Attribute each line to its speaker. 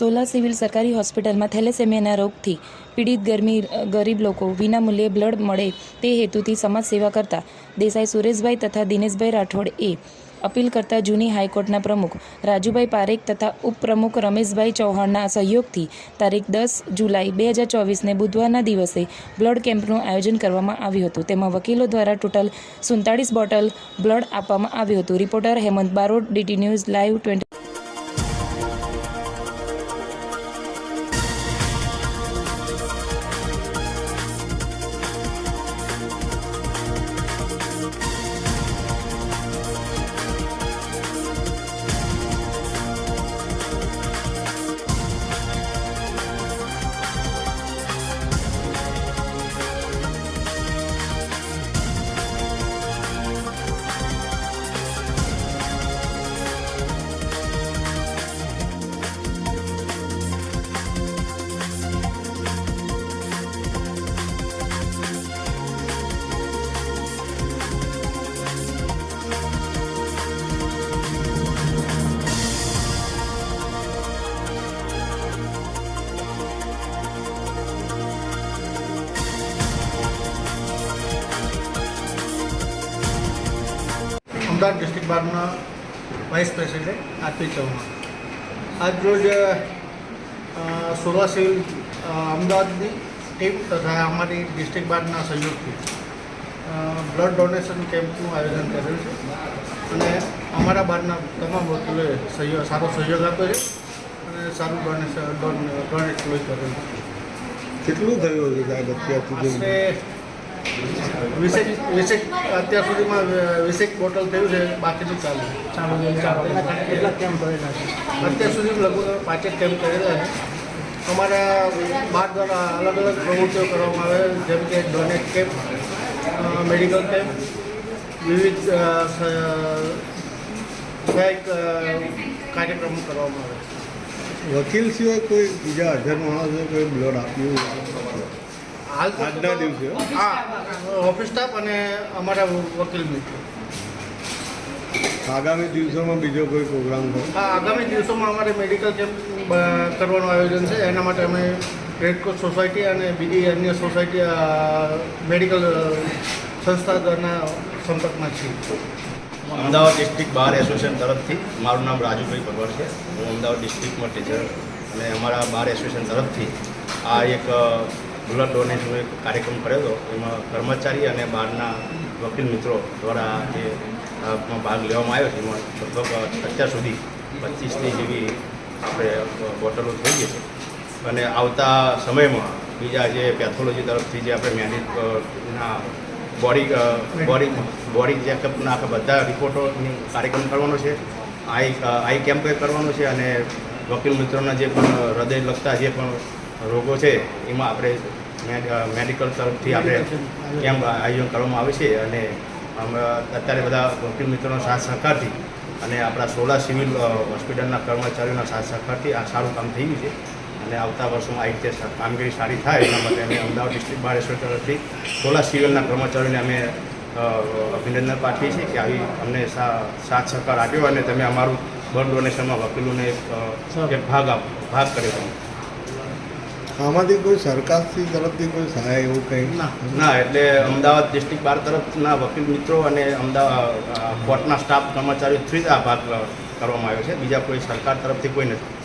Speaker 1: Sola civil સરકારી હોસ્પિટલમાં થેલેસેમિયાના રોગથી પીડિત ગરીબ લોકો વિનામૂલ્યે બ્લડ મળે તે હેતુથી સમાજ સેવા કરતા દેસાઈ સુરેશભાઈ તથા દિનેશભાઈ રાઠોડે અપીલ કરતા જૂની હાઈકોર્ટના પ્રમુખ રાજુભાઈ પારેખ તથા ઉપપ્રમુખ રમેશભાઈ ચૌહાણના સહયોગથી તારીખ 10 જુલાઈ 2024ને બુધવારના દિવસે બ્લડ કેમ્પનું આયોજન કરવામાં આવ્યું હતું. તેમાં વકીલો દ્વારા ટોટલ 47 બોટલ બ્લડ આપવામાં આવ્યું હતું. Reporter Hemant Barot, DT news live 20.
Speaker 2: Ahmedabad district બારના વાઇસ પ્રેસિડેન્ટ આરપી ચૌહાણ આજરોજ સોલા સિવિલ અમદાવાદની ટીમ તથા અમારી ડિસ્ટ્રિક્ટ બારના સહયોગથી બ્લડ ડોનેશન કેમ્પનું આયોજન કરેલ છે અને અમારા બારના તમામ વકીલોએ સારો સહયોગ આપ્યો છે અને સારું ડોનેટ કરેલ છે.
Speaker 3: કેટલું થયું હતું સાહેબ અત્યાર સુધી?
Speaker 2: અત્યાર સુધીમાં 20 બોટલ થયું છે, બાકીનું ચાલુ.
Speaker 4: કેટલા કેમ્પ કરેલા છે?
Speaker 2: અત્યાર સુધી લગભગ 5 કેમ્પ કરેલા છે. અમારા બાર દ્વારા અલગ અલગ પ્રવૃત્તિઓ કરવામાં આવે, જેમ કે ડોનેટ કેમ્પ, મેડિકલ કેમ્પ, વિવિધ સહાયક કાર્યક્રમો કરવામાં આવે.
Speaker 3: વકીલ સિવાય કોઈ બીજા હાજર માણસે કોઈ બ્લડ આપ્યું
Speaker 2: હાલ
Speaker 3: આજના દિવસે?
Speaker 2: હા, ઓફિસ સ્ટાફ અને અમારા વકીલ મિત્રો.
Speaker 3: આગામી દિવસોમાં બીજો કોઈ પ્રોગ્રામ હોય?
Speaker 2: હા, આગામી દિવસોમાં અમારે મેડિકલ કેમ્પ કરવાનું આયોજન છે. એના માટે અમે રેડક્રોસ સોસાયટી અને બીજી અન્ય સોસાયટી મેડિકલ સંસ્થા દ્વારા સંપર્કમાં છીએ.
Speaker 5: અમદાવાદ ડિસ્ટ્રિક્ટ બાર એસોસિએશન તરફથી મારું નામ રાજુભાઈ પરવર છે. હું અમદાવાદ ડિસ્ટ્રિક્ટમાં ટીચર અને અમારા બાર એસોસિએશન તરફથી આ એક બ્લડ ડોનેશનનો એક કાર્યક્રમ કર્યો હતો. એમાં કર્મચારી અને બહારના વકીલ મિત્રો દ્વારા જે ભાગ લેવામાં આવ્યો છે. એમાં લગભગ અત્યાર સુધી 25ની જેવી આપણે બોટલો થઈ ગઈ છે અને આવતા સમયમાં બીજા જે પેથોલોજી તરફથી જે આપણે મેડિકલના બોડી ચેકઅપના આખા બધા રિપોર્ટોની કાર્યક્રમ કરવાનો છે. આઈ કેમ્પ કરવાનો છે અને વકીલ મિત્રોના જે પણ હૃદય લગતા જે પણ રોગો છે એમાં આપણે મેડિકલ તરફથી આપણે કેમ્પ આયોજન કરવામાં આવે છે. અને અત્યારે બધા વકીલ મિત્રોનો સાથ સહકારથી અને આપણા સોલા સિવિલ હોસ્પિટલના કર્મચારીઓના સાથ સહકારથી આ સારું કામ થઈ ગયું છે અને આવતા વર્ષોમાં આ રીતે કામગીરી સારી થાય એના માટે અમે અમદાવાદ ડિસ્ટ્રિક્ટ બાર એસોસિએશન તરફથી સોલા સિવિલના કર્મચારીઓને અમે અભિનંદન પાઠવીએ છીએ કે આવી અમને સાથ સહકાર આપ્યો અને તમે અમારું બ્લડ ડોનેશનમાં વકીલોને એક ભાગ કર્યો.
Speaker 3: આમાંથી કોઈ સરકારશ્રી તરફથી કોઈ સહાય એવું કંઈ?
Speaker 5: ના, એટલે અમદાવાદ ડિસ્ટ્રિક્ટ બાર તરફના વકીલ મિત્રો અને અમદાવાદ કોર્ટના સ્ટાફ કર્મચારીઓ થ્રી જ આ ભાગ કરવામાં આવ્યો છે. બીજા કોઈ સરકાર તરફથી કોઈ નથી.